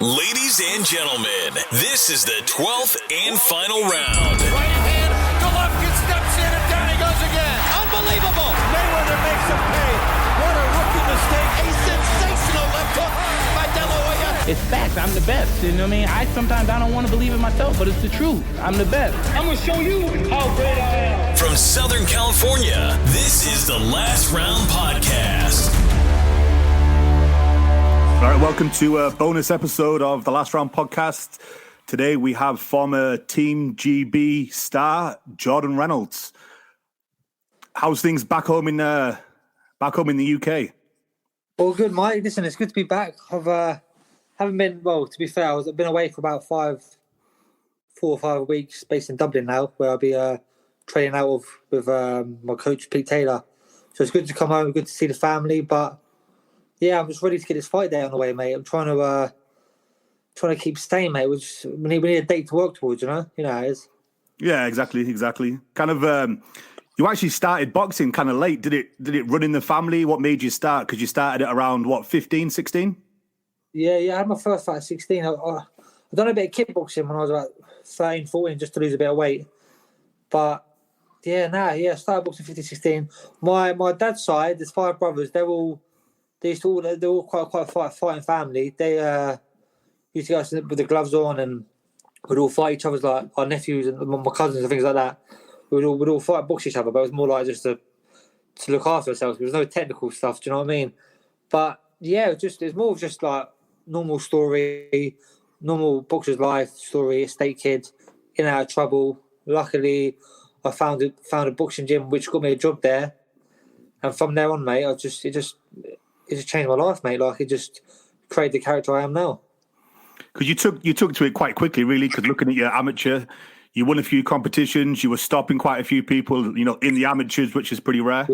Ladies and gentlemen, this is the 12th and final round. Right hand, Golovkin steps in and down he goes again. Unbelievable. Mayweather makes him pay. What a rookie mistake. A sensational left hook by De La Hoya. It's facts. I'm the best. You know what I mean? Sometimes I don't want to believe it myself, but it's the truth. I'm the best. I'm going to show you how great I am. From Southern California, this is the Last Round Podcast. All right, welcome to a bonus episode of the Last Round Podcast. Today we have former Team GB star Jordan Reynolds. How's things back home in the UK? All good, Mike. Listen, it's good to be back. I've haven't been, well, to be fair, I've been away for about 4 or 5 weeks, based in Dublin now, where I'll be training out with my coach Pete Taylor. So it's good to come home, good to see the family, but yeah, I'm just ready to get this fight day on the way, mate. I'm trying to keep staying, mate. We need a date to work towards, you know how it is. Yeah, exactly. Kind of, you actually started boxing kind of late. Did it run in the family? What made you start? Because you started at around, 15, 16? Yeah, I had my first fight at 16. I've done a bit of kickboxing when I was about 13, 14, just to lose a bit of weight. But I started boxing 15, 16. My dad's side, there's 5 brothers. They're all quite a fighting family. They used to go out with the gloves on and we'd all fight each other, like our nephews and my cousins and things like that. We'd all fight, box each other, but it was more like just to look after ourselves. There was no technical stuff, do you know what I mean? But yeah, it's more of just like normal story, normal boxer's life story, estate kid, in and out of trouble. Luckily, I found a boxing gym which got me a job there. And from there on, mate, it just changed my life, mate. Like, it just created the character I am now. Because you took to it quite quickly, really. Because looking at your amateur, you won a few competitions. You were stopping quite a few people, in the amateurs, which is pretty rare.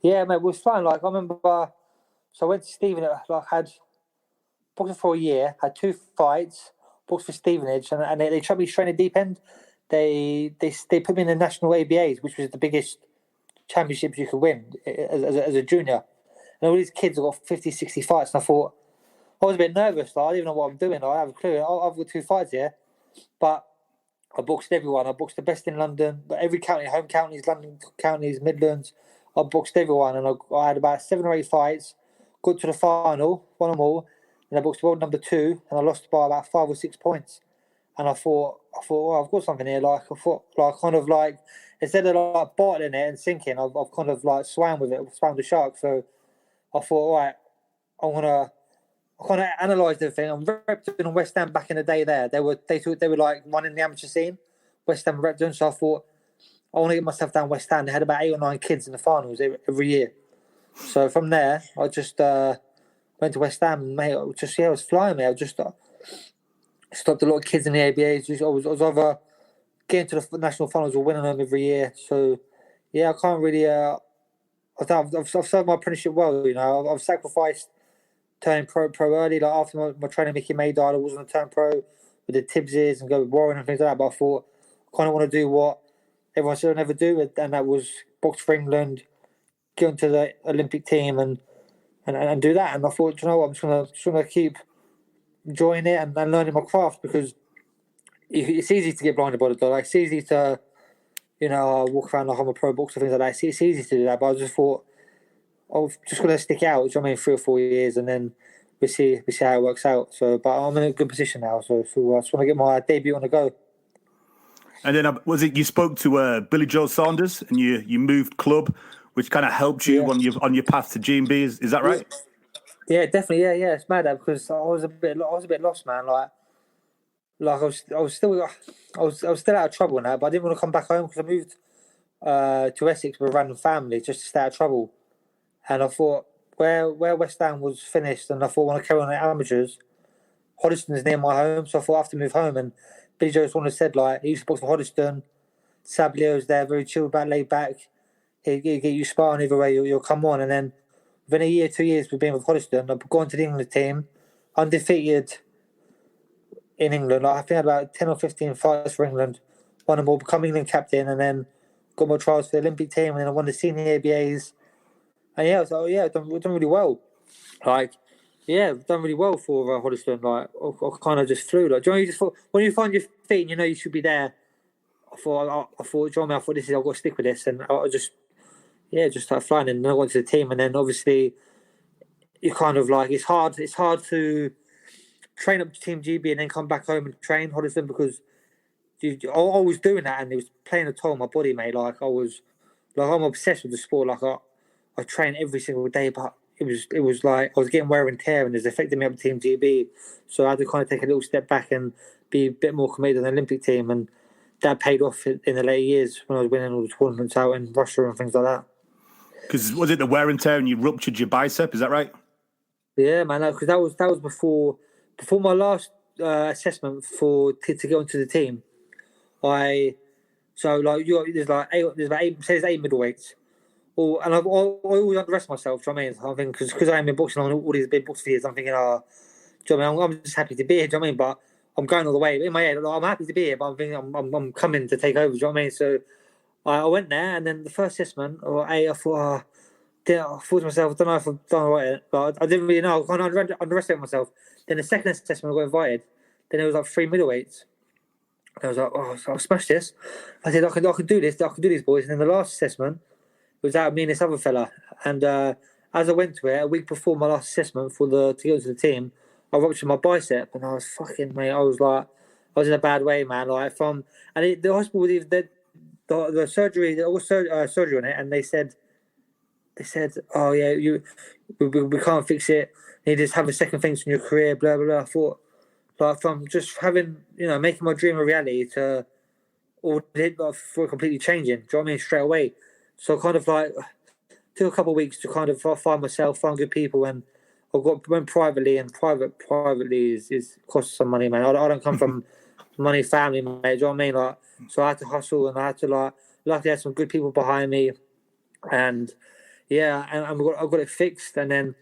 Yeah, mate, it was fun. Like, I remember, so I went to Stevenage. Like, had boxed for a year, had 2 fights, boxed for Stevenage, and they tried me straight in the deep end. They put me in the national ABAs, which was the biggest championships you could win as a junior. And all these kids have got 50, 60 fights. And I thought, I was a bit nervous. Like, I didn't even know what I'm doing. Like, I have a clue. I've got 2 fights here. But I boxed everyone. I boxed the best in London. Every county, home counties, London counties, Midlands. I boxed everyone. And I had about 7 or 8 fights. Got to the final, won them all. And I boxed world number 2. And I lost by about 5 or 6 points. And I thought, well, I've got something here. Like, I thought, like, instead of like bottling it and sinking, I've kind of like swam with it, swam the shark. So I thought, all right, I kind of analysed everything. I'm representing West Ham back in the day there. They were like running the amateur scene, West Ham representing. So I thought, I want to get myself down West Ham. They had about 8 or 9 kids in the finals every year. So from there, I just went to West Ham. Mate, I was flying, mate. I just stopped a lot of kids in the ABAs. I was either getting to the national finals or winning them every year. So yeah, I can't really. I've served my apprenticeship well. I've sacrificed turning pro early. Like, after my trainer Mickey May died, I wasn't a turn pro with the Tibbses and go with Warren and things like that. But I thought, I kind of want to do what everyone said I never do, and that was box for England, get into the Olympic team and do that. And I thought, you know what, I'm just gonna keep enjoying it and learning my craft, because it's easy to get blinded by the dollar. Like, it's easy to, walk around like I'm a pro boxer, things like that. It's easy to do that, but I just thought, I'm just going to stick out, 3 or 4 years, and then we see how it works out. So, but I'm in a good position now, so I just want to get my debut on the go. And then, was it you spoke to Billy Joe Saunders, and you moved club, which kind of helped you on your path to G&B? Is that right? Yeah, definitely. Yeah, it's mad because I was a bit lost, man. Like I was still out of trouble now, but I didn't want to come back home because I moved to Essex with a random family just to stay out of trouble. And I thought, where West Ham was finished, and I thought, I want to carry on at amateurs. Hoddesdon's near my home, so I thought I have to move home. And Billy Joe Saunders said, like, he used to box for Hoddesdon. Sablio's there, very chilled back, laid back. He'll get you sparring either way, you'll come on. And then within a year, 2 years, we've been with Hoddesdon. I've gone to the England team, undefeated in England. Like, I think I had about 10 or 15 fights for England. Won them all, become England captain, and then got my trials for the Olympic team, and then I won the senior ABAs. And I've done really well. Like, Yeah, I've done really well for Hoddesdon. Like, I kind of just flew. Like, do you know, you just thought, when you find your feet and you know you should be there, I thought, do you know what I mean? I thought, I've got to stick with this. And I just started flying. And then I went to the team. And then obviously, you kind of like, it's hard to train up to Team GB and then come back home and train Hoddesdon because I was doing that and it was playing a toll on my body, mate. Like, I'm obsessed with the sport. Like, I train every single day, but it was like I was getting wear and tear and it's affecting me up to Team GB. So I had to kind of take a little step back and be a bit more committed on the Olympic team. And that paid off in the later years when I was winning all the tournaments out in Russia and things like that. Because was it the wear and tear and you ruptured your bicep? Is that right? Yeah, man. Because that was before my last assessment to get onto the team. There's about eight middleweights. And I always underestimate myself. Do you know what I mean? I think because I am in boxing on all these big box years, I'm thinking, do you know what I mean? I'm just happy to be here. Do you know what I mean? But I'm going all the way in my head. Like, I'm happy to be here, but I'm thinking I'm coming to take over. Do you know what I mean? So I went there, and then the first assessment, I thought to myself, I don't know if I've done right, but I didn't really know. I kind of underestimated myself. Then the second assessment, I got invited. Then it was like 3 middleweights. I was like, so I'll smash this. I said, I can do this. I can do these, boys. And then the last assessment was out of me and this other fella. And as I went to it, a week before my last assessment to go to the team, I ruptured my bicep, and I was fucking, mate. I was in a bad way, man. Like the hospital, the surgery, there was surgery on it, and they said, oh yeah, we can't fix it. You just have a second things in your career, blah blah blah. I thought, like, from just having, making my dream a reality to for completely changing. Do you know what I mean? Straight away. So kind of like took a couple of weeks to kind of find myself, find good people, and I went privately, and privately is costs some money, man. I don't come from money family, mate. Do you know what I mean? Like, so I had to hustle, and I had to luckily I had some good people behind me, and I got it fixed, and then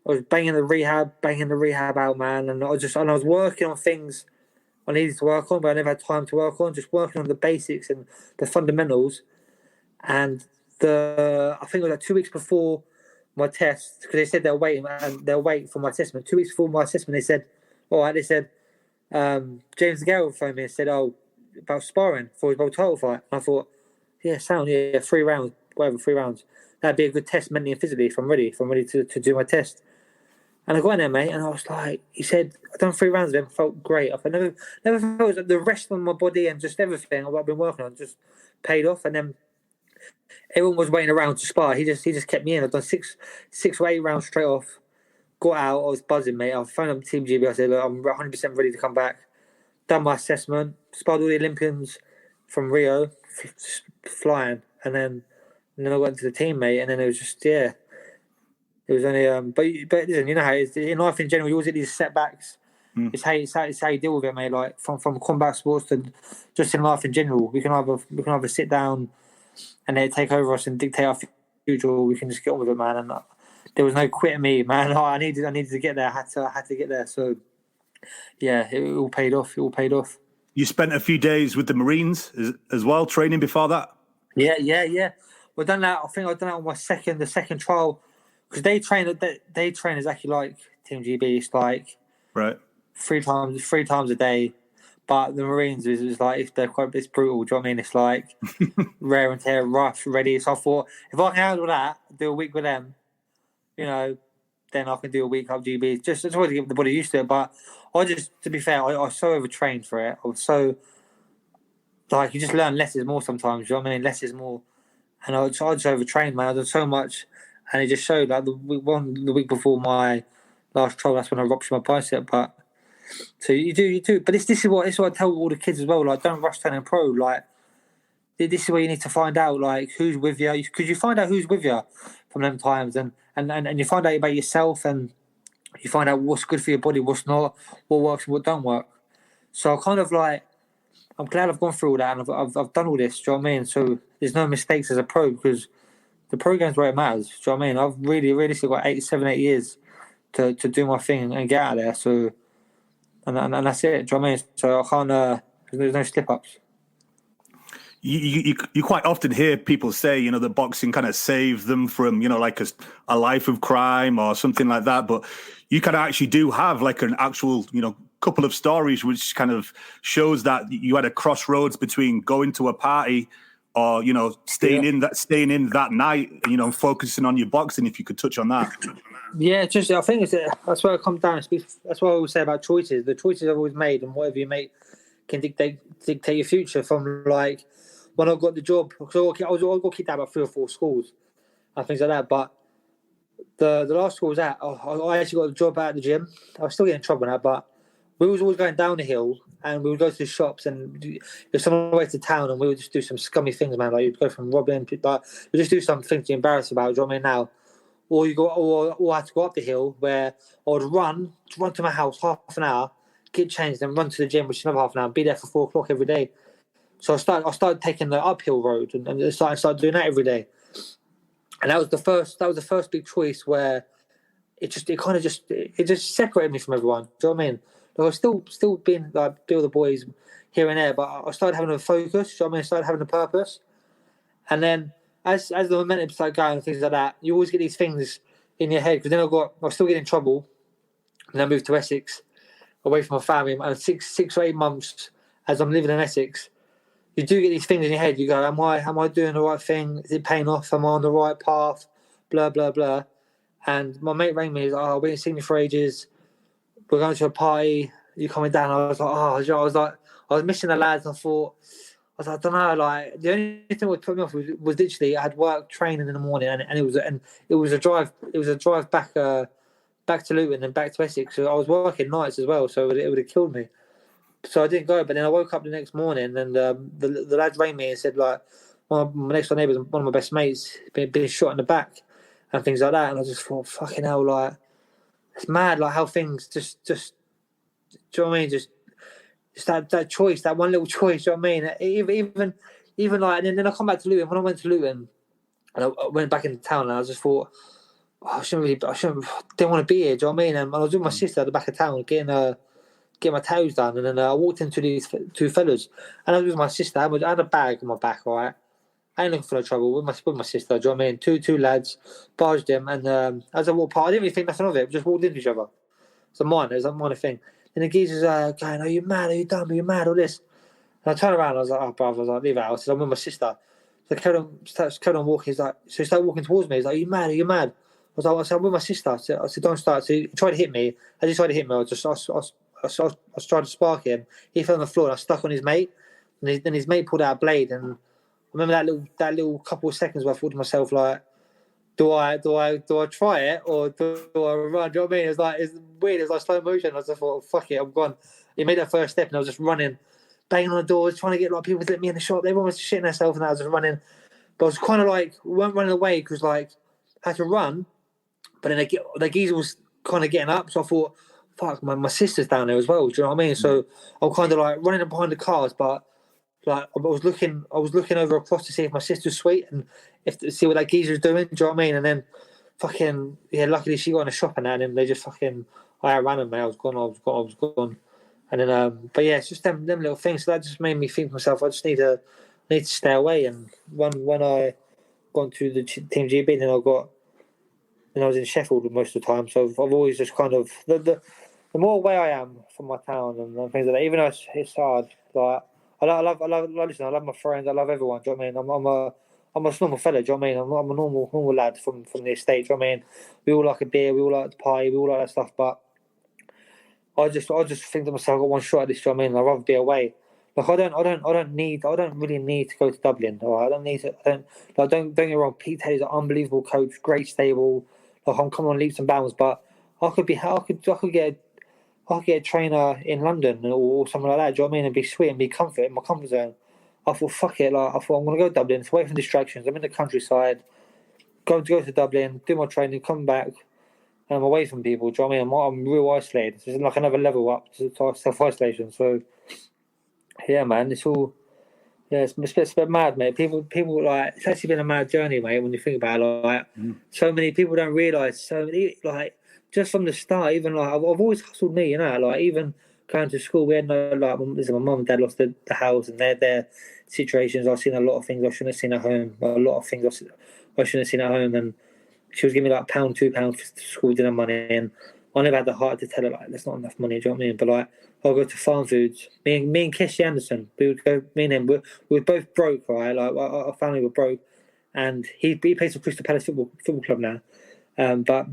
I was banging the rehab out, man, and I was working on things I needed to work on, but I never had time to work on. Just working on the basics and the fundamentals, and I think it was like 2 weeks before my test, because they said they'll wait for my assessment. 2 weeks before my assessment, they said, James Gale phoned me and said, about sparring for his world title fight. And I thought, 3 rounds, 3 rounds. That'd be a good test mentally and physically if I'm ready to do my test. And I got in there, mate, and I was like, he said, I've done 3 rounds of them, felt great. I never felt like the rest of my body and just everything I've been working on just paid off. And then everyone was waiting around to spar. He just kept me in. I've done 6 or 8 rounds straight off. Got out. I was buzzing, mate. I phoned up Team GB. I said, look, I'm 100% ready to come back. Done my assessment. Sparred all the Olympians from Rio, flying. And then I went to the team, mate. And then it was just, it was only. But listen, you know how it is in life in general. You always get these setbacks. It's how you deal with it, mate. Like from combat sports to just in life in general. We can either sit down and they take over us and dictate our future, or we can just get on with it, man. And there was no quitting me, man. I needed to get there. I had to get there. So it all paid off. You spent a few days with the Marines as well, training before that. Yeah. Well, done that. I think I've done that on the second trial, because they train exactly like Team GB. It's like right 3 times a day. But the Marines is like, it's brutal. Do you know what I mean? It's like rare and tear, rough, ready. So I thought, if I can handle that, do a week with them, then I can do a week up GB. Just to get the body used to it. But to be fair, I was so overtrained for it. I was so, you just learn less is more sometimes. Do you know what I mean? Less is more. And I just overtrained, man. I done so much. And it just showed, like, the week before my last trial, that's when I ruptured my bicep. But so you do. But this is what I tell all the kids as well. Like, don't rush turning pro. Like, this is where you need to find out, like, who's with you, because you find out who's with you from them times, and you find out about yourself, and you find out what's good for your body, what's not, what works and what don't work. So I kind of like, I'm glad I've gone through all that, and I've done all this. Do you know what I mean? So there's no mistakes as a pro, because the pro game's where it matters. Do you know what I mean? I've really still got 8 years to do my thing and get out of there. So. And that's it. Do you know what I mean? So I can't. There's no slip ups. you quite often hear people say, you know, that boxing kind of saved them from, you know, like a life of crime or something like that. But you kind of actually do have like an actual, you know, couple of stories which kind of shows that you had a crossroads between going to a party or, you know, staying in that night, you know, focusing on your boxing. If you could touch on that. Yeah, just I think that's where it comes down. That's what I always say about choices. The choices I've always made and whatever you make can dictate your future. From like when I got the job, because I got kicked out about 3 or 4 schools and things like that. But the last school I was at, I actually got the job out at the gym. I was still getting in trouble now, but we was always going down the hill and we would go to the shops and if someone went to town and we would just do some scummy things, man. Like you'd go from robbing, like you just do some things you're embarrassed about. Do you know what I mean? Now. Or I had to go up the hill where I would run to my house half an hour, get changed, and run to the gym, which is another half an hour, and be there for 4 o'clock every day. So I started taking the uphill road and started doing that every day. And that was the first big choice where it just separated me from everyone. Do you know what I mean? Like I was still being like be with the boys here and there, but I started having a focus. Do you know what I mean? I started having a purpose, and then. As the momentum started going and things like that, you always get these things in your head. Because then I was still getting in trouble, and I moved to Essex, away from my family. And 6 or 8 months as I'm living in Essex, you do get these things in your head. You go, am I doing the right thing? Is it paying off? Am I on the right path? Blah blah blah. And my mate rang me. He's like, we ain't seen you for ages. We're going to a party. You coming down? I was like, I was missing the lads. And I thought. I don't know. Like the only thing that would put me off was literally I had work training in the morning, and it was a drive. It was a drive back to Luton and back to Essex. So I was working nights as well, so it would have killed me. So I didn't go. But then I woke up the next morning, and the lads rang me and said like, one of my next door neighbours, one of my best mates, been shot in the back, and things like that. And I just thought, fucking hell, like it's mad, like how things just. Do you know what I mean? Just that choice, that one little choice, you know what I mean? Even like, and then I come back to Luton. When I went to Luton, and I went back into town, and I just thought, I didn't want to be here, do you know what I mean? And I was with my sister at the back of town, getting my toes done, and then I walked into these 2 fellas, and I was with my sister. I had a bag on my back, all right? I ain't looking for no trouble with my sister, do you know what I mean? Two lads, barged them, and as I walked past, I didn't really think nothing of it, we just walked into each other. It was a minor thing. And the geezer's going, are you mad? Are you dumb? Are you mad? All this. And I turned around and I was like, oh, brother, I was like, leave it out. I said, I'm with my sister. So I carried on walking. So he started walking towards me. He's like, are you mad? Are you mad? I said, I'm with my sister. I said, don't start. So he tried to hit me. As he tried to hit me, I was trying to spark him. He fell on the floor and I stuck on his mate. And then his mate pulled out a blade. And I remember that little couple of seconds where I thought to myself, like, do I try it or do I run? Do you know what I mean? It's weird. It was like slow motion. I just thought, fuck it, I'm gone. He made that first step and I was just running, banging on the doors, trying to get like people to let me in the shop. Everyone was shitting themselves and I was just running. But I was kind of like, weren't running away because like I had to run. But then the geezer was kind of getting up. So I thought, fuck, my sister's down there as well. Do you know what I mean? So I'm kind of like running behind the cars, but like I was looking over across to see if my sister's sweet and see what that geezer's doing. Do you know what I mean? And then fucking luckily she got in a shop and that, and they just fucking I ran him, mate. I was gone. And then but yeah, it's just them little things. So that just made me think to myself, I just need to stay away. And when I got to the Team GB, then I was in Sheffield most of the time. So I've always just kind of the more away I am from my town and things like that. Even though it's hard, like. I love my friends. I love everyone. Do you know what I mean? I'm a normal fella. Do you know what I mean? I'm a normal lad from the estate. Do you know what I mean? We all like a beer. We all like to party. We all like that stuff. But I just think to myself, I got one shot at this. Do you know what I mean? I'd rather be away. Like I don't really need to go to Dublin. All right? I don't need to. Don't get me wrong. Pete Taylor's an unbelievable coach. Great stable. Like I'm coming on leaps and bounds. But I could get a trainer in London or something like that, do you know what I mean? And be sweet and be in my comfort zone. I thought, fuck it, like I thought I'm gonna go to Dublin, it's away from distractions, I'm in the countryside, go to Dublin, do my training, come back, and I'm away from people, do you know what I mean? I'm real isolated. It's like another level up to self-isolation. So yeah, man, it's all it's a bit mad, mate. People like it's actually been a mad journey, mate, when you think about it. Like so many people don't realise, so many like just from the start, even like I've always hustled me, you know, like even going to school, we had no, like, listen, my mum and dad lost the house and their situations. I've seen a lot of things I shouldn't have seen at home. A lot of things I shouldn't have seen at home. And she was giving me like £1, £2 for school dinner money. And I never had the heart to tell her, like, that's not enough money, do you know what I mean? But, like, I'll go to Farm Foods. Me and Keshy Anderson, we would go, me and him, we were both broke, right? Like, our family were broke. And he plays for Crystal Palace Football Club now. But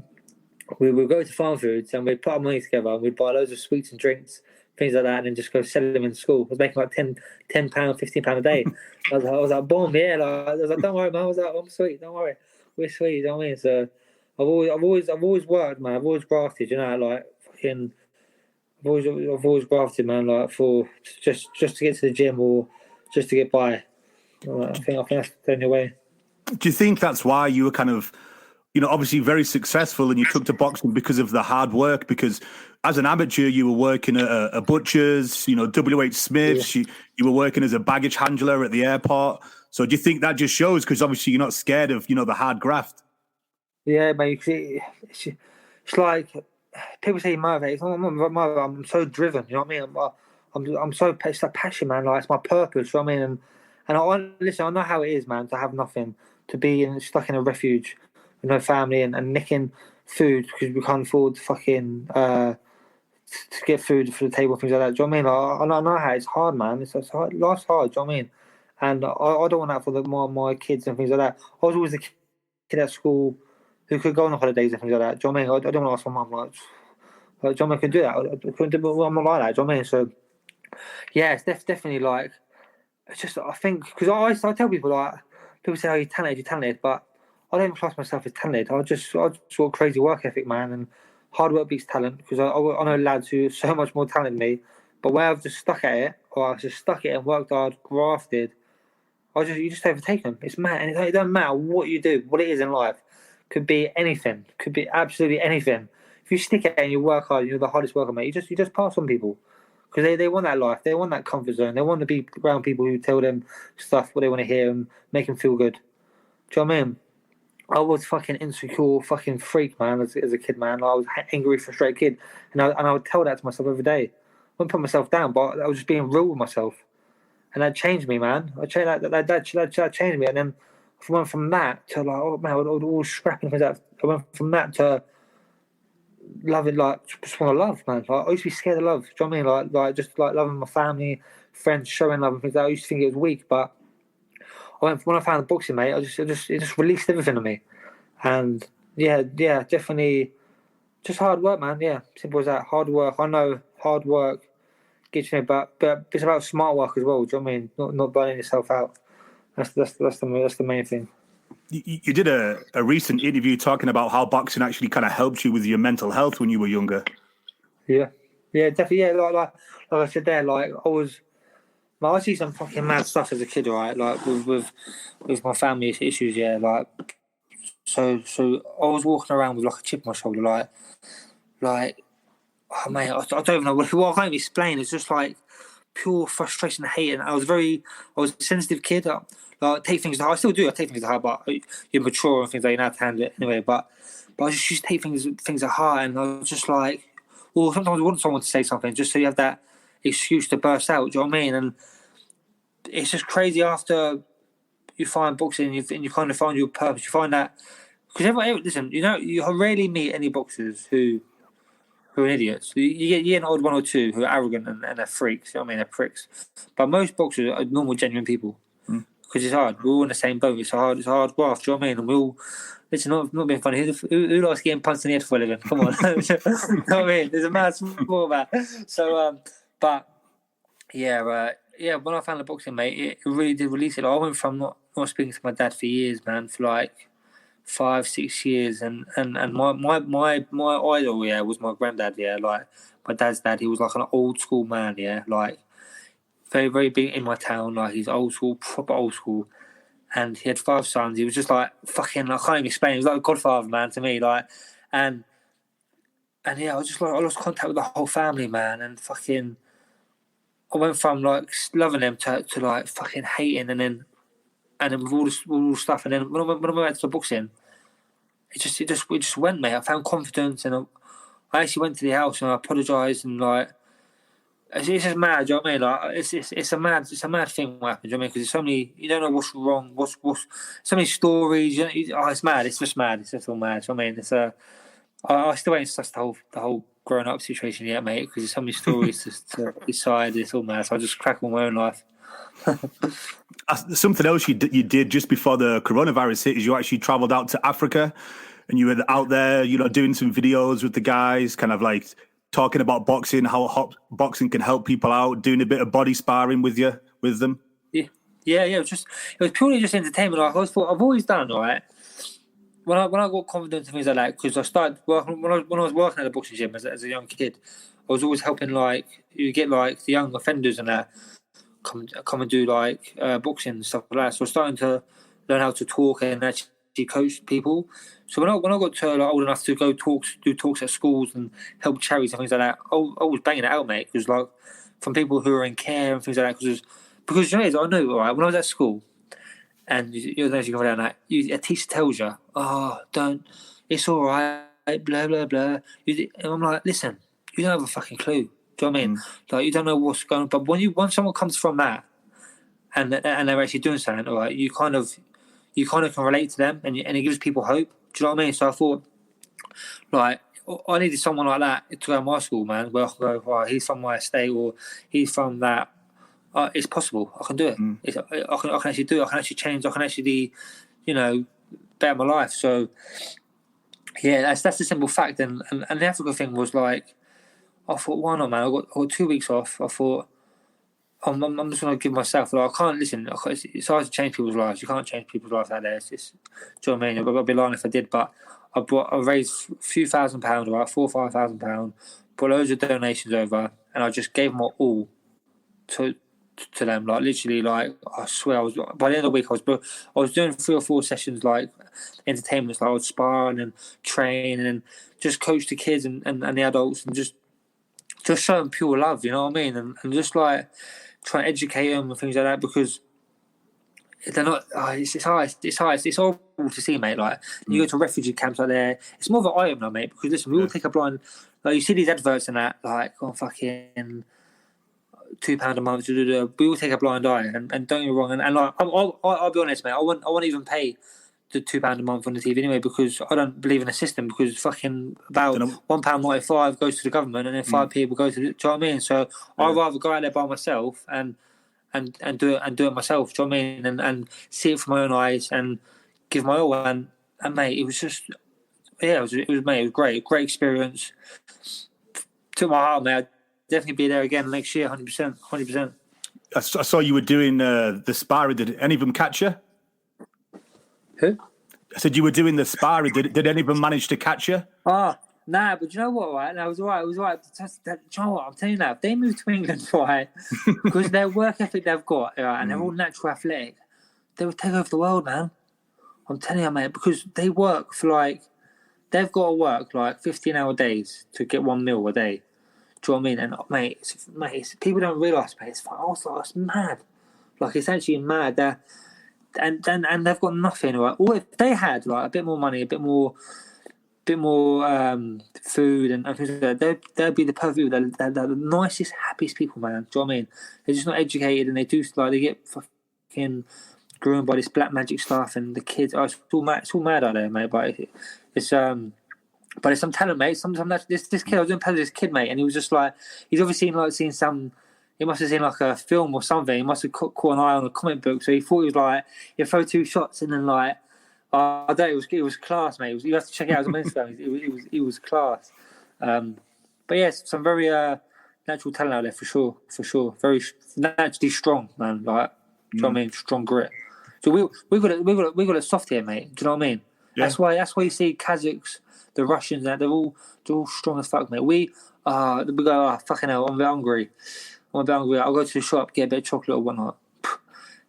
we would go to Farm Foods and we'd put our money together and we'd buy loads of sweets and drinks, things like that, and then just go sell them in school. I was making like £10, £15 a day. I was like, boom, yeah. Like, I was like, don't worry, man. I was like, I'm sweet, don't worry. We're sweet, you know what I mean? So I've always worked, man. I've always grafted, you know, like fucking. I've always grafted, man. Like for just to get to the gym or just to get by. I think that's the only way. Do you think that's why you were kind of, you know, obviously very successful and you took to boxing because of the hard work? Because as an amateur, you were working at a butcher's, you know, WH Smith's, you were working as a baggage handler at the airport. So do you think that just shows? Because obviously you're not scared of, you know, the hard graft. Yeah, mate. It's like people say motivated. I'm so driven. You know what I mean? I'm so, it's like passion, man. Like, it's my purpose. You know what I mean? And listen, I know how it is, man, to have nothing, to be stuck in a refuge with no family and nicking food because we can't afford to fucking to get food for the table, things like that. Do you know what I mean? Like, I know how it's hard, man. It's hard. Life's hard. Do you know what I mean? And I don't want that for my kids and things like that. I was always the kid at school who could go on holidays and things like that. Do you know what I mean? I don't want to ask my mum, like, do you know what I mean? I can do that. I couldn't do, well, I'm not like that. Do you know what I mean? So, yeah, it's definitely like, it's just, I think, because I tell people, like, people say, oh, you're talented, but I don't even class myself as talented. I just got crazy work ethic, man, and hard work beats talent, because I know lads who are so much more talented than me, but where I've just stuck at it, or I've just stuck it and worked hard, grafted, you just overtake them. It's mad, and it doesn't matter what you do, what it is in life. Could be anything, could be absolutely anything. If you stick at it and you work hard, you're the hardest worker, mate, you just pass on people. Because they want that life, they want that comfort zone, they want to be around people who tell them stuff, what they want to hear, and make them feel good. Do you know what I mean? I was fucking insecure, fucking freak, man, as a kid, man. I was an angry, frustrated kid, and I would tell that to myself every day. I wouldn't put myself down, but I was just being real with myself, and that changed me, man. That changed me, and then I went from that to like, oh man, I was all scrapping things out. I went from that to loving, like, just want to love, man. Like, I used to be scared of love. Do you know what I mean? Like just like loving my family, friends, showing love and things like that. I used to think it was weak, but when I found the boxing, mate, it just released everything on me. And yeah, definitely, just hard work, man. Yeah, simple as that. Hard work. I know hard work gets you, but it's about smart work as well. Do you know what I mean? Not burning yourself out. That's the main thing. You did a recent interview talking about how boxing actually kind of helped you with your mental health when you were younger. Yeah, definitely. Yeah, like I said there, like I see some fucking mad stuff as a kid, right? Like with my family issues, yeah. Like so I was walking around with like a chip on my shoulder, like oh man, I don't even know what I can't even explain. It's just like pure frustration and hate. And I was a sensitive kid. Like, take things to heart. I still do. I take things to heart, but you're mature and things like you know how to handle it anyway. But I just used to take things at heart, and I was just like, well, sometimes I want someone to say something just so you have that excuse to burst out. Do you know what I mean? And it's just crazy after you find boxing and you kind of find your purpose. You find that because everyone, listen, you know, you rarely meet any boxers who are idiots. You get an odd one or two who are arrogant and they're freaks. You know what I mean? They're pricks. But most boxers are normal, genuine people. Because it's hard. We're all in the same boat. It's a hard graft. Do you know what I mean? And we all, it's not being funny. Who likes getting punched in the head for a living? Come on. You know what I mean? There's a mad sport, man. So, but yeah, when I found the boxing, mate, it really did release it. Like, I went from not speaking to my dad for years, man, for like 5-6 years, and my idol, yeah, was my granddad, yeah, like my dad's dad. He was like an old school man, yeah, like very, very big in my town. Like, he's old school, proper old school. And he had 5 sons. He was just like fucking, I can't even explain. He was like a godfather, man, to me. Like, and yeah, I was just like, I lost contact with the whole family, man. And fucking, I went from like loving them to like fucking hating, and then with all this stuff. And then when I went to the boxing, it just went, mate. I found confidence, and I actually went to the house and I apologised, and like, It's just mad. Do you know what I mean? Like it's a mad thing what happens. Do you know what I mean? Because there's so many, you don't know what's wrong. What's so many stories. It's mad. It's just mad. It's just all mad. Do you know what I mean? It's I still ain't sussed the whole growing up situation yet, mate. Because there's so many stories to decide. It's all mad. So I just crack on my own life. Something else you did just before the coronavirus hit is you actually travelled out to Africa, and you were out there, doing some videos with the guys, kind of like talking about boxing, how boxing can help people out, doing a bit of body sparring with them. Yeah. It was purely just entertainment. Like I've always done, right. When I got confidence and things like that, because I started working when I was working at the boxing gym as a young kid, I was always helping you get the young offenders and that come and do boxing and stuff like that. So I was starting to learn how to talk and actually coach people. So when I got to old enough to do talks at schools and help charities and things like that, I was banging it out, mate. Because from people who are in care and things like that. Because I know, right, when I was at school, and you go down that, a teacher tells you, don't, it's all right, blah blah blah. And I'm like, listen, you don't have a fucking clue. Do you know what I mean? Like you don't know what's going on. But when someone comes from that, and they're actually doing something, all right, you kind of can relate to them, and it gives people hope. Do you know what I mean? So I thought, I needed someone like that to go to my school, man. Where I can go, right, he's from my estate, or he's from that. It's possible. I can do it. I can actually do it. I can actually change. I can actually, better my life. So, yeah, that's the simple fact. And the Africa thing was I thought, why not, man? I got 2 weeks off. I thought, I'm just going to give myself. I can't listen. It's hard to change people's lives. You can't change people's lives out there. It's just, do you know what I mean? I'd be lying if I did. But I raised a few £1,000, right, £4,000 or £5,000, put loads of donations over, and I just gave my all to them. Literally, I swear, by the end of the week, I was doing 3 or 4 sessions, entertainments. I would spar and train and just coach the kids and the adults, and just show them pure love. You know what I mean? And just try and educate them and things like that, because they're not. It's hard. It's horrible to see, mate. You go to refugee camps out there. It's more of an eye opener, mate. Because listen, we all take a blind. You see these adverts and that, fucking £2 a month. We all take a blind eye, and don't get me wrong. And I'll be honest, mate. I won't even pay the £2 a month on the TV anyway, because I don't believe in a system. Because fucking about £1.95 goes to the government, and then 5p will go to. Do you know what I mean? So I'd rather go out there by myself and do it myself. Do you know what I mean? And see it from my own eyes and give my all. And mate, it was just it was great experience. Took my heart, mate. I'd definitely be there again next year, 100%. I saw you were doing the sparring. Did any of them catch you? Who? I said you were doing the sparring. Did any of them manage to catch you? Nah, but you know what, right? No, it was all right. Do you know what? I'm telling you now, if they move to England, right, because their work ethic they've got, right, and they're all natural athletic, they would take over the world, man. I'm telling you, mate, because they work for they've got to work 15-hour days to get 1 meal a day. Do you know what I mean? And mate, people don't realise, mate. It's mad. It's actually mad. And they've got nothing, right? Or if they had a bit more money, a bit more food and things like that, they'd be the perfect people. They're the nicest, happiest people, man. Do you know what I mean? They're just not educated, and they they get fucking groomed by this black magic stuff, and the kids. It's all mad out there, mate. But it's some talent, mate. This kid, I was doing play with this kid, mate, and he was just he's obviously seen some. He must have seen a film or something. He must have caught an eye on a comic book, so he thought he was he'd throw 2 shots and then I don't know, it was class, mate. You have to check it out on Instagram. It was class. But yes, some very natural talent out there for sure. Very naturally strong, man. Do you know what I mean? Strong grit. So we got it soft here, mate. Do you know what I mean? Yeah. That's why you see Kazakhs, the Russians, they're all strong as fuck, mate. We go, fucking hell, I'm a bit hungry. I'll go to the shop, get a bit of chocolate or whatnot.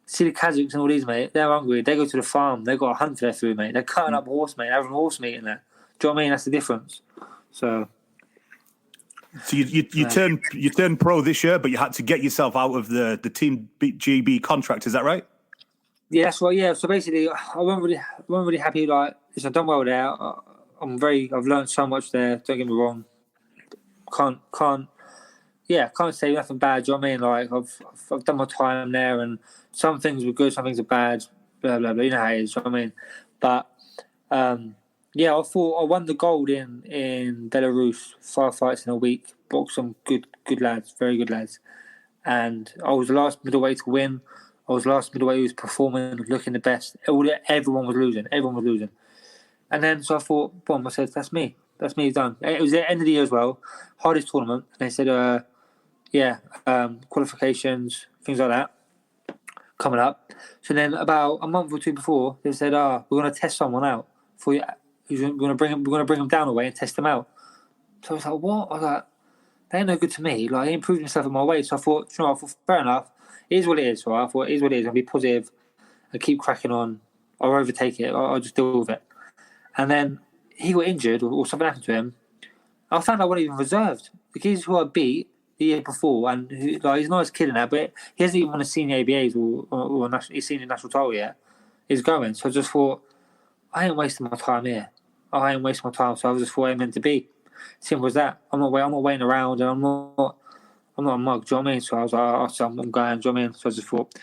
See the Kazakhs and all these, mate. They're hungry. They go to the farm. They got a hunt for their food, mate. They're cutting up horse, mate. They're having horse meat in there. Do you know what I mean? That's the difference. So you turned pro this year, but you had to get yourself out of the Team GB contract. Is that right? Yeah, that's right. Yeah. So basically, I wasn't really happy. I've done well there. I've learned so much there. Don't get me wrong. Can't I can't say nothing bad. Do you know what I mean? Like I've done my time there, and some things were good, some things are bad. Blah blah blah. You know how it is. Do you know what I mean? But I thought I won the gold in Belarus, 5 fights in a week. Boxed some good lads, very good lads, and I was the last middleweight to win. I was the last middleweight who was performing, looking the best. Everyone was losing. And then so I thought, boom! I said, that's me. That's me done. It was the end of the year as well, hardest tournament. And they said, qualifications, things like that, coming up. So then about a month or two before, they said, we're going to test someone out for you. We're going to bring him down away and test him out. So I was like, what? I was like, that ain't no good to me. Like, he improved himself in my weight. So I thought, fair enough. It is what it is. Right? I thought, it is what it is. I'll be positive and keep cracking on. I'll overtake it. I'll just deal with it. And then he got injured or something happened to him. I found out what even reserved. The kids who I beat the year before, and he's not as kid in that, but he hasn't even won a senior ABAs or he's seen a national title yet. He's going. So I just thought, I ain't wasting my time here. I ain't wasting my time. So I just thought I meant to be. Simple as that. I'm not waiting around, and I'm not a mug. Do you know what I mean? So I was like, I'm going. Do you know what I mean? So I just thought.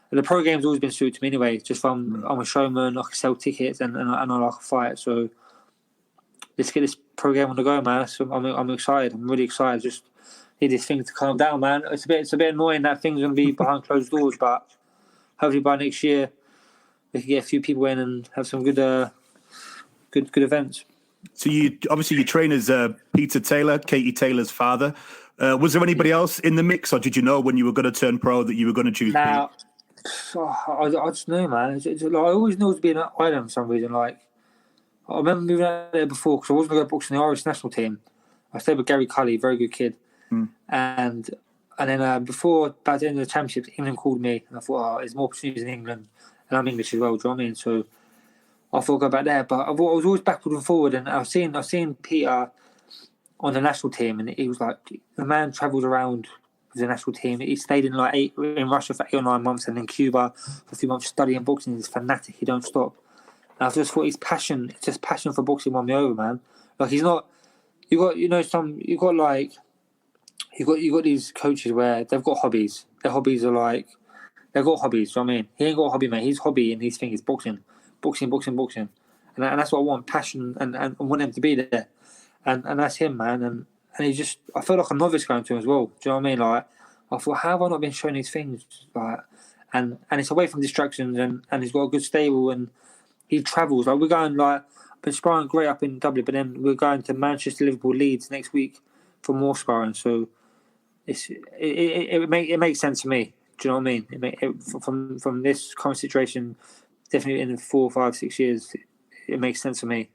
The pro game's always been suited to me anyway. Just from I'm a showman, I can sell tickets and I like a fight. So let's get this pro game on the go, man. So I'm excited. I'm really excited. Just need this thing to calm down, man. It's a bit annoying that things gonna be behind closed doors, but hopefully by next year we can get a few people in and have some good events. So you train as Peter Taylor, Katie Taylor's father. Was there anybody else in the mix, or did you know when you were going to turn pro that you were going to choose Pete? I just knew, man. I always knew it was being an island for some reason. Like, I remember moving out there before because I wasn't going to go box in the Irish national team. I stayed with Gary Cully, very good kid. And then before, about the end of the championships, England called me, and I thought, there's more opportunities in England, and I'm English as well. Do you know what I mean? So I thought I'd go back there, but I was always backward and forward, and I've seen Peter on the national team, and he was like, the man travels around with the national team. He stayed in in Russia for 8 or 9 months, and then Cuba for a few months studying boxing. He's fanatic. He don't stop. And I just thought his passion for boxing won me over, man. Like, he's not. You got these coaches where they've got hobbies. Their hobbies are like they've got hobbies. Do you know what I mean? He ain't got a hobby, mate. His hobby and his thing is boxing. And that's what I want, passion, and I want him to be there, and that's him, man. And he just, I felt like a novice going to him as well. Do you know what I mean? Like, I thought, how have I not been shown these things? Like, and it's away from distractions, and he's got a good stable, and he travels. Like, we're going, like, I've been sparring great up in Dublin, but then we're going to Manchester, Liverpool, Leeds next week for more sparring. So it makes sense to me. Do you know what I mean? From this current situation. Definitely in 4, 5, 6 years, it makes sense to me.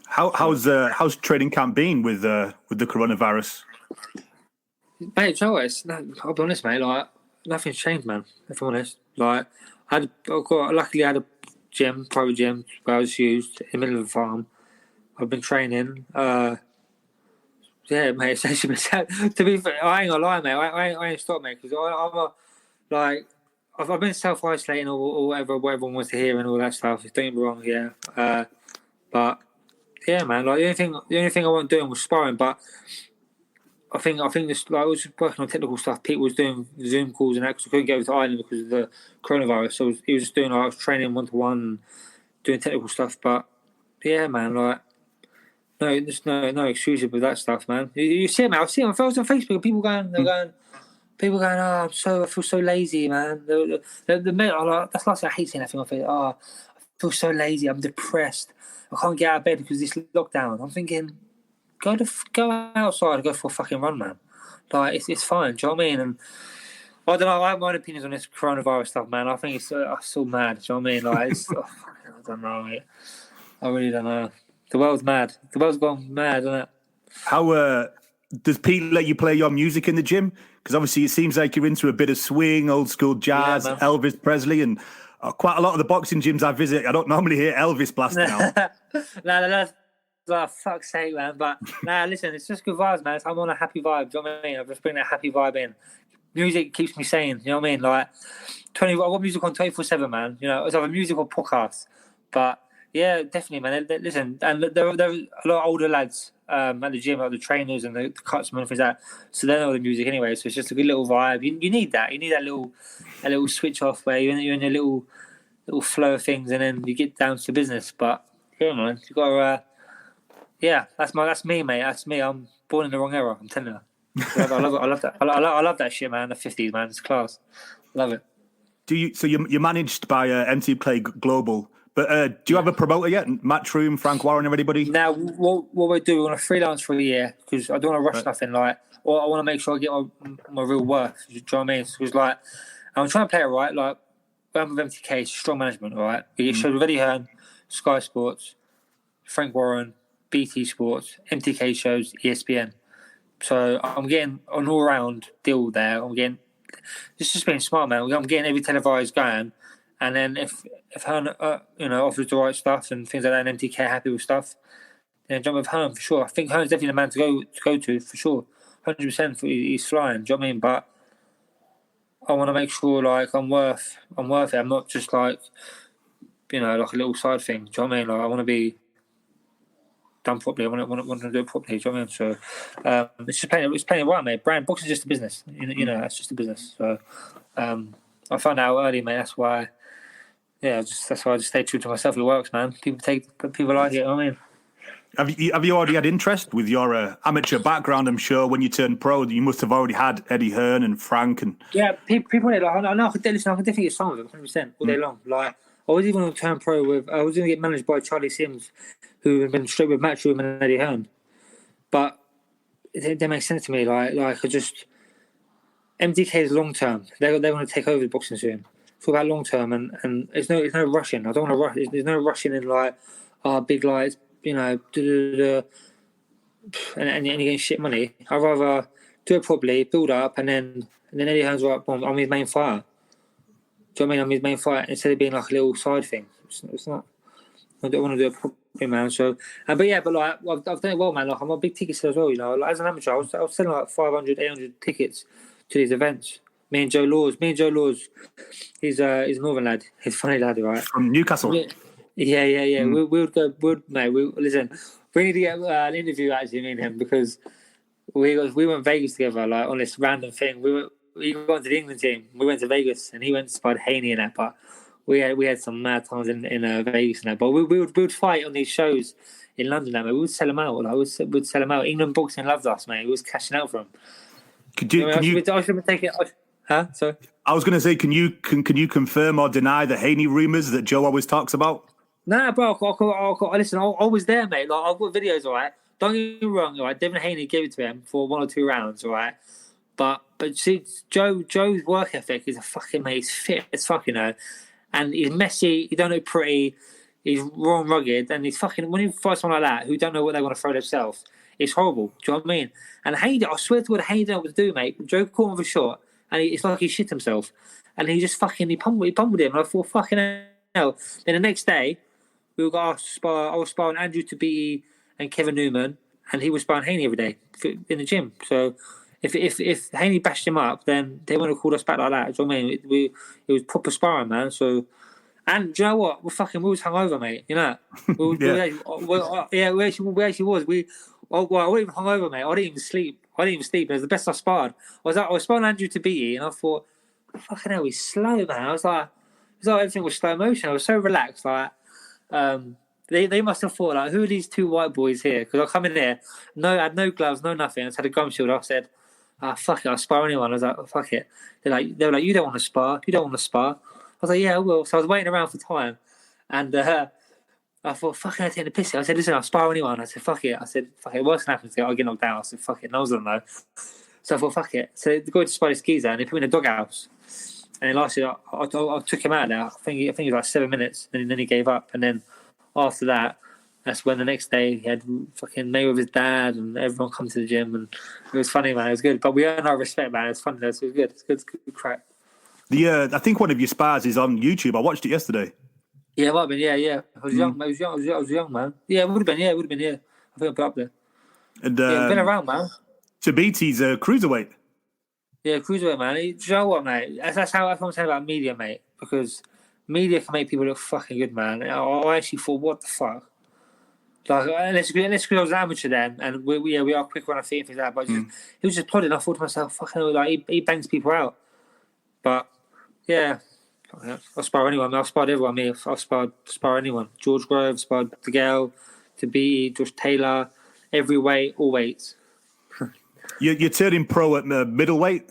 How's training camp been with the coronavirus? Mate, you know what? I'll be honest, mate. Like, nothing's changed, man. If I'm honest, like luckily I had a private gym where I was used in the middle of a farm. I've been training. Yeah, mate. It's actually been, to be fair, I ain't gonna lie, mate. I ain't stopped, mate, because I've been self-isolating or whatever everyone wants to hear and all that stuff. Don't get me wrong, yeah. But yeah, man. Like, the only thing I wasn't doing was sparring. But I think this, like, I was working on technical stuff. Pete was doing Zoom calls and that because I couldn't get over to Ireland because of the coronavirus. So he was just doing. I was training 1-to-1, doing technical stuff. But yeah, man. Like, no, there's no excuses with that stuff, man. You see it, man. I see it. I was on Facebook. People going. People going, I feel so lazy, man. That's last thing I hate seeing that thing. I feel, I feel so lazy. I'm depressed. I can't get out of bed because of this lockdown. I'm thinking, go outside and go for a fucking run, man. Like, it's fine. Do you know what I mean? And I don't know. I have my own opinions on this coronavirus stuff, man. I think it's so mad. Do you know what I mean? Like, I don't know, mate. I really don't know. The world's mad. The world's gone mad, isn't it? How does Pete let you play your music in the gym? Because obviously it seems like you're into a bit of swing, old school jazz, Elvis Presley, and quite a lot of the boxing gyms I visit, I don't normally hear Elvis blasting out. That's fuck's sake, man. But listen, it's just good vibes, man. I'm on a happy vibe. Do you know what I mean? I just bring that happy vibe in. Music keeps me sane. You know what I mean? Like, I've got music on 24/7, man. You know, it's either music or podcast. But yeah, definitely, man. Listen, and there are a lot of older lads at the gym, like the trainers and the cutsmen and things like that. So they know the music anyway. So it's just a good little vibe. You need that. You need that little switch off where you're in a little flow of things, and then you get down to business. But yeah, man, you got to. That's me, mate. That's me. I'm born in the wrong era. I'm telling you. I love it. I love that. I love that shit, man. The 50s, man. It's class. Love it. So you're managed by MT Play Global, but do you have a promoter yet? Matchroom, Frank Warren, or anybody? Now, what we do, we're going to freelance for a year because I don't want to rush nothing. Like, or I want to make sure I get my real worth. Do you know what I mean? Because like, I'm trying to play it right. Like, I'm with MTK, strong management, right? We get shows with Eddie Hearn, Sky Sports, Frank Warren, BT Sports, MTK shows, ESPN. So I'm getting an all-round deal there. It's just being smart, man. I'm getting every televised going, and then if Hearn, offers the right stuff and things like that, and MTK happy with stuff, then jump with Hearn for sure. I think Hearn's definitely the man to go to for sure. 100%. He's flying. Do you know what I mean? But I want to make sure like I'm worth it. I'm not just like like a little side thing. Do you know what I mean? Like I want to be done properly. I want to do it properly. Do you know what I mean? So it's just playing right, mate. Brand boxing is just a business. That's just a business. So I found out early, mate. That's why. Yeah, that's why I just stay true to myself. It works, man. People like it. You know what I mean. Have you already had interest with your amateur background? I'm sure when you turned pro, you must have already had Eddie Hearn and Frank and people like I know I could definitely get some of them 100% all day long. Like I was even going to turn pro with. I was going to get managed by Charlie Sims, who had been straight with Matchroom and Eddie Hearn, but it didn't make sense to me. Like I just MDK is long term. They want to take over the boxing soon. It's all about long term, and there's no rushing. I don't want to rush. There's no rushing in like big lights. And you're getting shit money. I'd rather do it properly, build up, and then Eddie Hearn's right. I'm his main fighter. Do you know what I mean? I'm his main fighter instead of being like a little side thing. It's not. I don't want to do it properly, man. So, but like I've done it well, man. Like I'm a big ticket seller as well. Like as an amateur, I was selling like 500, 800 tickets to these events. Me and Joe Laws. He's a Northern lad. He's a funny lad, right? From Newcastle. Yeah. We would go. Listen. We need to get an interview actually, me and him, because we went Vegas together, like on this random thing. We got to the England team. We went to Vegas, and he went to spar Haney and that. But we had some mad times in Vegas and that. But we would fight on these shows in London. Now, we would sell them out. Like, we'd sell them out. England boxing loved us, mate. We was cashing out for them. I should have taken. Huh? Sorry. I was going to say, can you confirm or deny the Haney rumours that Joe always talks about? Nah, bro. Listen, I was there, mate. Like I've got videos, all right. Don't get me wrong, all right. Devin Haney gave it to him for 1 or 2 rounds, all right. But see, Joe's work ethic is a fucking mate. He's fit as fuck, and he's messy. He don't look pretty. He's raw and rugged, and he's fucking. When you fight someone like that who don't know what they want to throw themselves, it's horrible. Do you know what I mean? And Haney, I swear to God, Haney didn't know what to do, mate. Joe caught him with a shot, and it's like he shit himself, and he just fucking he pummeled him. And I thought, fucking hell. Then the next day, we got asked to spar. I was sparring Andrew Tabiti and Kevin Newman, and he was sparring Haney every day in the gym. So if Haney bashed him up, then they wouldn't have called us back like that. Do you know what I mean? It was proper sparring, man. So, and do you know what? We was hungover, mate. You know, we actually was. I wasn't even hungover, mate. I didn't even sleep. It was the best I sparred. I was sparring Andrew Tabiti, and I thought, fucking hell, he's slow, man. I was like, everything was slow motion. I was so relaxed, like. They must have thought, like, who are these 2 white boys here? Because I come in there, I had no gloves, no nothing. I just had a gum shield. I said, fuck it, I'll spar anyone. I was like, oh, fuck it. They were like, you don't want to spar. I was like, yeah, I will. So I was waiting around for time, and I thought, fucking, I'll take the piss. I said, listen, I'll spar anyone. I said, fuck it. Worst can happen is I'll get knocked down. I said, fuck it, no one's gonna know. So I thought, fuck it. So the guy to spar this geezer, and they put me in a doghouse. And then last year, I took him out there. I think it was like 7 minutes. And then he gave up. And then after that, that's when the next day he had fucking May with his dad and everyone come to the gym. And it was funny, man. It was good. But we earned our respect, man. It's funny. It was good. It's good crack. I think one of your spars is on YouTube. I watched it yesterday. Yeah, it might have been. Yeah. I was young. I was young, man. Yeah, it would have been. I think I put up there. And been around, man. Tabiti's a cruiserweight. Yeah, cruiserweight, man. Do you know what, mate? That's what I'm saying about media, mate. Because media can make people look fucking good, man. I actually thought, what the fuck? Like, unless I was an amateur then, and we are quick on our feet and things like that. But he was just plodding. I thought to myself, fucking hell, like he bangs people out. But yeah, I'll spar anyone. I've sparred everyone. I've spar anyone. George Grove, sparred DeGale, Tabiti, Josh Taylor, every weight, all weights. You're turning pro at middleweight.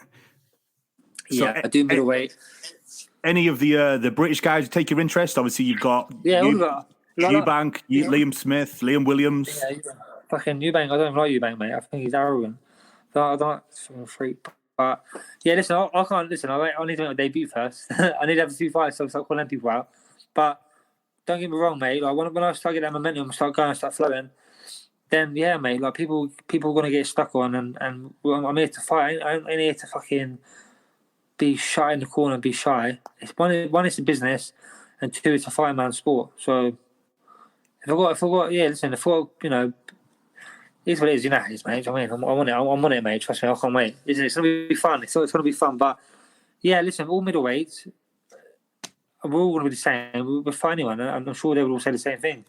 So I do middleweight. Any of the British guys take your interest? Obviously, you've got Eubank, Liam Smith, Liam Williams. Yeah, fucking Eubank. I don't like Eubank, mate. I think he's arrogant. I don't fucking freak. But yeah, listen, I can't listen. I need to make my debut first. I need to have a few fights so I start calling people out. But don't get me wrong, mate. Like when I start getting that momentum, start flowing, then yeah, mate. Like people are gonna get stuck on, and I'm here to fight. I'm here to fucking be shy in the corner and be shy. It's one, it's a business, and two, it's a fighting man's sport. So if I got, listen, it's what it is, you know how it is, mate. I mean, I'm on it, mate. Trust me, I can't wait. It's gonna be fun. It's gonna be fun. But yeah, listen, all middleweights, we're all gonna be the same. We're fighting anyone, and I'm sure they would all say the same thing.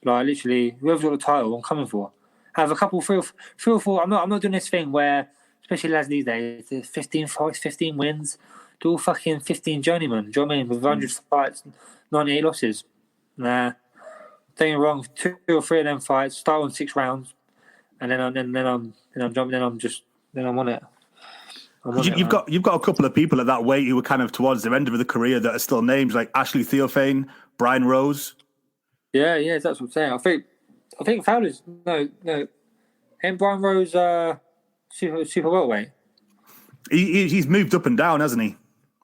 Like literally, whoever's got the title, I'm coming for. I have a couple, three or four. I'm not doing this thing where, especially lads these days, 15 fights, 15 wins. They're all fucking 15 journeymen. Do you know what I mean? With 100 fights, 98 losses. Nah, don't get me wrong. 2 or 3 of them fights start on 6 rounds, and then I'm on it. You've got a couple of people at that weight who are kind of towards the end of the career that are still names like Ashley Theophane, Brian Rose. Yeah, that's what I'm saying. I think Fowler's no. Ain't Brian Rose super welterweight? He's moved up and down, hasn't he?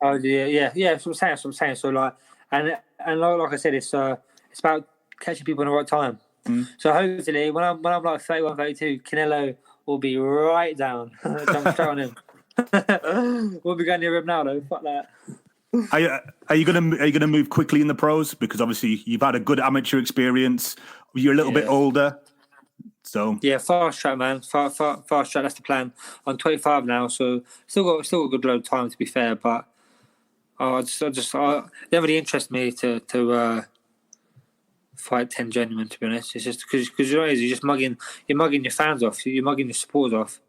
Oh yeah. That's what I'm saying. So like, and like I said, it's about catching people in the right time. So hopefully, when I'm like 31, 32, Canelo will be right down. Jump straight on him. We'll be going near him now, though. Fuck that. Are you gonna move quickly in the pros? Because obviously you've had a good amateur experience. You're a little bit older, so yeah, fast track, man. Fast track. That's the plan. I'm 25 now, so still got a good load of time to be fair. But it don't really interest me to fight 10 genuine. To be honest, it's just because you're just mugging your fans off. You're mugging your supporters off.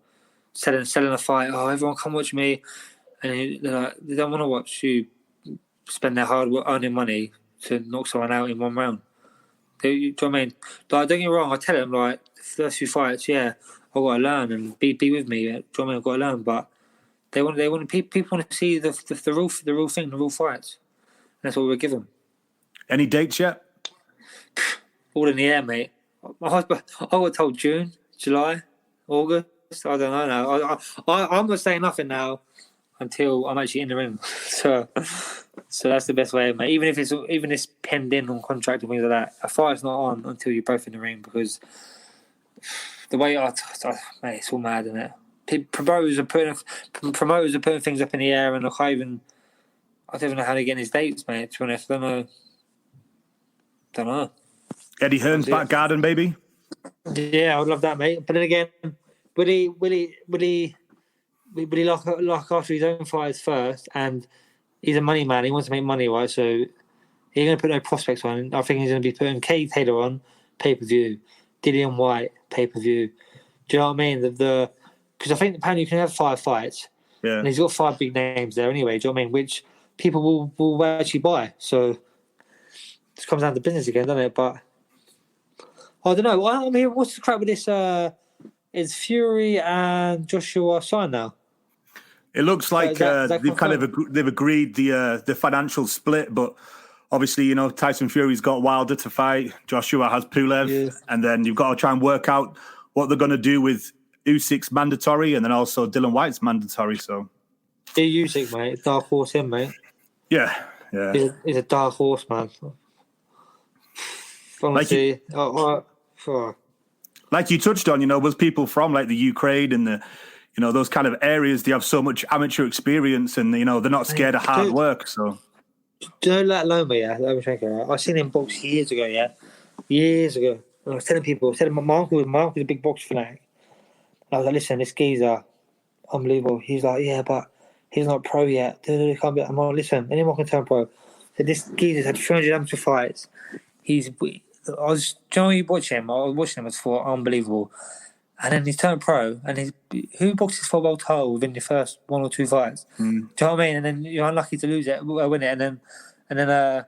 Selling a fight. Oh, everyone come watch me, and they don't want to watch you spend their hard work earning money to knock someone out in one round. Do you know what I mean? Like, don't get me wrong. I tell them like the first few fights, yeah, I got to learn and be with me. Do you know what I mean? I've got to learn, but people want to see the real thing, the real fights. And that's what we're given. Any dates yet? All in the air, mate. I got told June, July, August. I don't know now. I'm not saying nothing now until I'm actually in the ring. So that's the best way, mate. Even if it's penned in on contract and things like that, a fight's not on until you're both in the ring, because the way mate, it's all mad, isn't it? Promoters are putting things up in the air, and I don't even know how they're getting his dates, mate. To be honest, I don't know. Eddie Hearn's back garden, baby. Yeah, I would love that, mate. But then again, will he lock after his own fights first? And he's a money man. He wants to make money, right? So he's going to put no prospects on. I think he's going to be putting Katie Taylor on pay-per-view, Dillian White pay-per-view. Do you know what I mean? Because I think apparently you can have 5 fights. Yeah. And he's got 5 big names there anyway. Do you know what I mean? Which people will actually buy. So this comes down to business again, doesn't it? But I don't know. I mean, what's the crap with this? Is Fury and Joshua signed now? It looks like they've agreed the financial split, but obviously, Tyson Fury's got Wilder to fight. Joshua has Pulev, and then you've got to try and work out what they're going to do with Usyk's mandatory, and then also Dylan White's mandatory. So, Usyk, mate, dark horse, him, mate. Yeah. He's a dark horse, man. Honestly, like you touched on, with people from like the Ukraine and the, those kind of areas, they have so much amateur experience, and they're not scared of hard work. So, do you know that Loma? Yeah, I seen him box years ago. Yeah, years ago. And I was telling my uncle was a big box fanatic. I was like, listen, this geezer, unbelievable. He's like, yeah, but he's not pro yet. He can't be. I'm like, listen, anyone can turn pro. So this geezer's had 300 amateur fights. He's Do you know when you watch him? I was watching him, I thought, unbelievable. And then he turned pro, and who boxes for a world title within your first 1 or 2 fights? Do you know what I mean? And then you're unlucky to lose it, win it, and then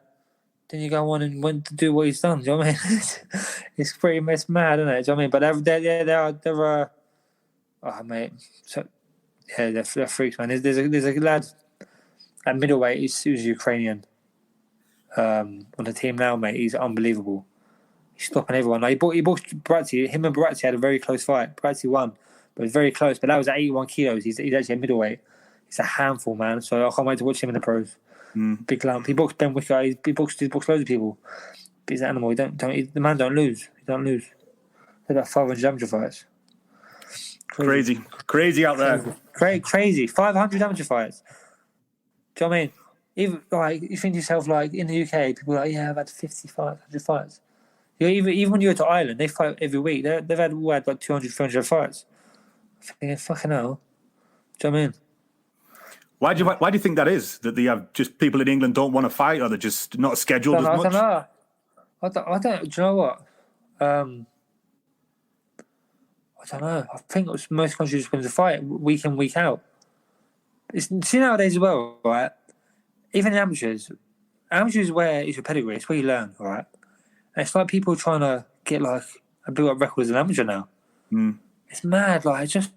you go on and went to do what he's done. Do you know what I mean? It's mad, isn't it? Do you know what I mean? But they're oh mate, so yeah, they're freaks, man. There's a lad at middleweight who's Ukrainian on the team now, mate. He's unbelievable. He's stopping everyone. Like, he boxed Barazzi. Him and Barazzi had a very close fight. Barazzi won, but it was very close. But that was at 81 kilos. He's actually a middleweight. He's a handful, man. So I can't wait to watch him in the pros. Big lump. He boxed Ben Wicker. He boxed loads of people. But he's an animal. The man don't lose. He don't lose. He's about 500 amateur fights. Crazy out there. Crazy. 500 amateur fights. Do you know what I mean? Even like you think to yourself, like in the UK, people are like, yeah, I've had 50 fights, 100 fights. You know, even when you go to Ireland, they fight every week. They've had like 200, 300 fights. I'm thinking, fucking hell. Do you know what I mean? Why do you think that is? That they have just people in England don't want to fight, or they're just not scheduled as much? I don't know. Do you know what? I don't know. I think most countries just want to fight week in, week out. See nowadays as well, right? Even in amateurs where it's your pedigree, it's where you learn, right? And it's like people trying to get like a build up record as an amateur now. It's mad, like it is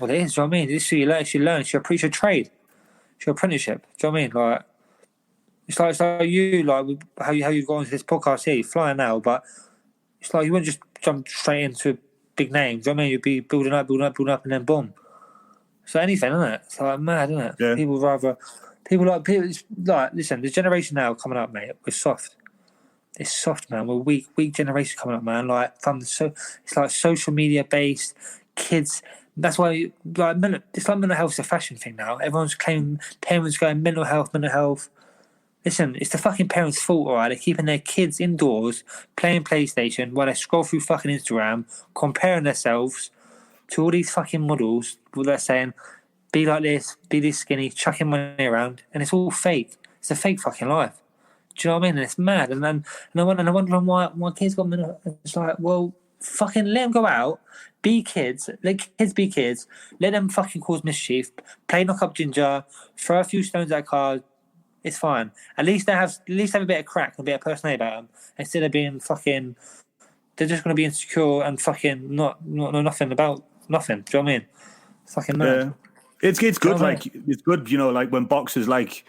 what it is. Do you know what I mean? This is you learn. It's your trade. It's your apprenticeship. Do you know what I mean? Like it's like you like how you've got onto this podcast here. You're flying now, but it's like you wouldn't just jump straight into a big name. Do you know what I mean? You'd be building up, and then boom. So anything, isn't it? It's like mad, isn't it? Yeah. People like listen. The generation now coming up, mate. We're soft. It's soft, man. We're weak generation coming up, man. Like it's like social media based kids. That's why it's like mental health's a fashion thing now. Everyone's claiming parents going mental health. Listen, it's the fucking parents' fault, all right? They're keeping their kids indoors playing PlayStation while they scroll through fucking Instagram, comparing themselves to all these fucking models. They're saying, be like this, be this skinny, chucking money around, and it's all fake. It's a fake fucking life. Do you know what I mean? And it's mad. And I wonder why kids got mental. It's like, well, fucking let them go out, be kids, let kids be kids, let them fucking cause mischief, play knock up ginger, throw a few stones at cars. It's fine. At least they have a bit of crack and a bit of personality about them, instead of being fucking. They're just going to be insecure and fucking not know nothing about nothing. Do you know what I mean? Fucking mad. Yeah. It's good. Like it's good. You know, like when boxers like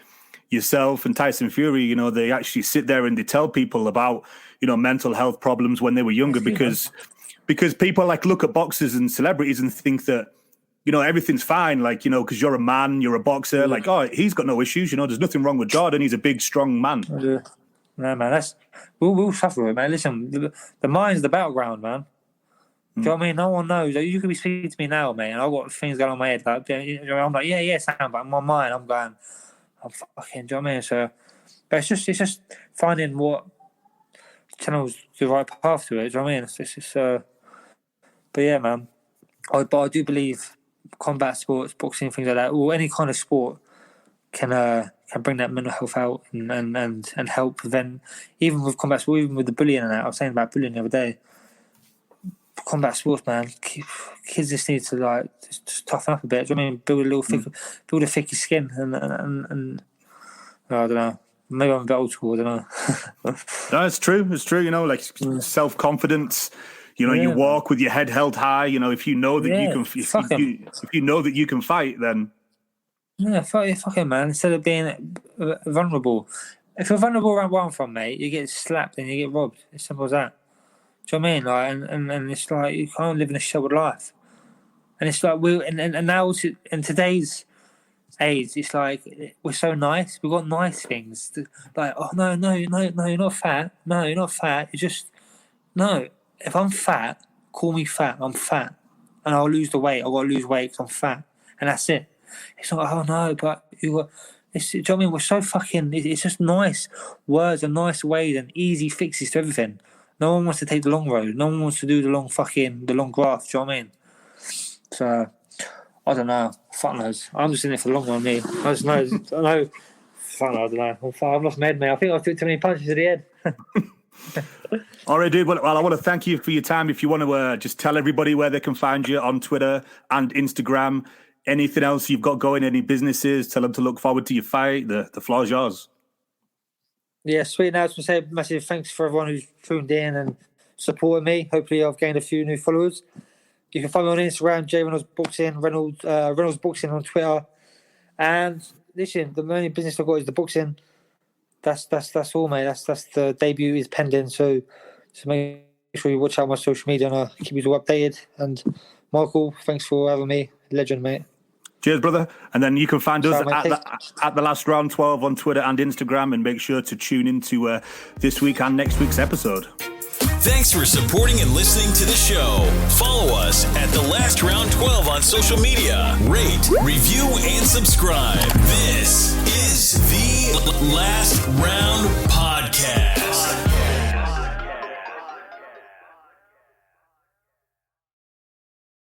yourself and Tyson Fury, you know, they actually sit there and they tell people about, you know, mental health problems when they were younger, because people like look at boxers and celebrities and think that, you know, everything's fine. Like, you know, because you're a man, you're a boxer. Like, oh, he's got no issues. You know, there's nothing wrong with Jordan. He's a big, strong man. No, man, we'll suffer with it, man. Listen, the mind's the battleground, man. Do you know what I mean? No one knows. You could be speaking to me now, mate, and I've got things going on in my head. Like, I'm like, yeah, Sam, but in my mind, I'm fucking, do you know what I mean? So, but it's just finding what channel's the right path to it. Do you know what I mean? It's just, but yeah, man. But I do believe combat sports, boxing, things like that, or any kind of sport can bring that mental health out and help prevent, even with combat sport, even with the bullying and that. I was saying about bullying the other day. Combat sports, man, kids just need to like just toughen up a bit. Do you know what I mean? Build a thicker skin, and I don't know. Maybe I'm a bit old school. I don't know. No, it's true. It's true. You know, like self-confidence. You know, you walk with your head held high. You know, if you know that you can, if you know that you can fight, then fuck it, man. Instead of being vulnerable, if you're vulnerable around where I'm from, mate, you get slapped and you get robbed. It's simple as that. Do you know what I mean? Like, and it's like you can't live in a sheltered life. And it's like and now in today's age, it's like we're so nice. We've got nice things. Like, oh no, you're not fat. No, you're not fat. You just no. If I'm fat, call me fat. I'm fat, and I'll lose the weight. I've got to lose weight because I'm fat, and that's it. It's not. Oh no, but you got. Do you know what I mean? We're so fucking. It's just nice words and nice ways and easy fixes to everything. No one wants to take the long road. No one wants to do the long graft. Do you know what I mean? So, I don't know. Fuck knows. I'm just in it for the long run, me. I just know. I know. Fuck, I don't know. I've lost my head, mate. I think I took too many punches to the head. All right, dude. Well, I want to thank you for your time. If you want to just tell everybody where they can find you on Twitter and Instagram, anything else you've got going, any businesses, tell them to look forward to your fight. The floor is yours. Yeah, sweet. Now, I just want to say massive thanks for everyone who's tuned in and supported me. Hopefully, I've gained a few new followers. You can find me on Instagram, J Reynolds Boxing, Reynolds Boxing on Twitter. And listen, the only business I've got is the boxing. That's all, mate. That's the debut is pending. So make sure you watch out my social media and I'll keep you all updated. And Michael, thanks for having me. Legend, mate. Cheers, brother. And then you can find us at the Last Round 12 on Twitter and Instagram, and make sure to tune into this week and next week's episode. Thanks for supporting and listening to the show. Follow us at The Last Round 12 on social media. Rate, review, and subscribe. This is the Last Round Podcast.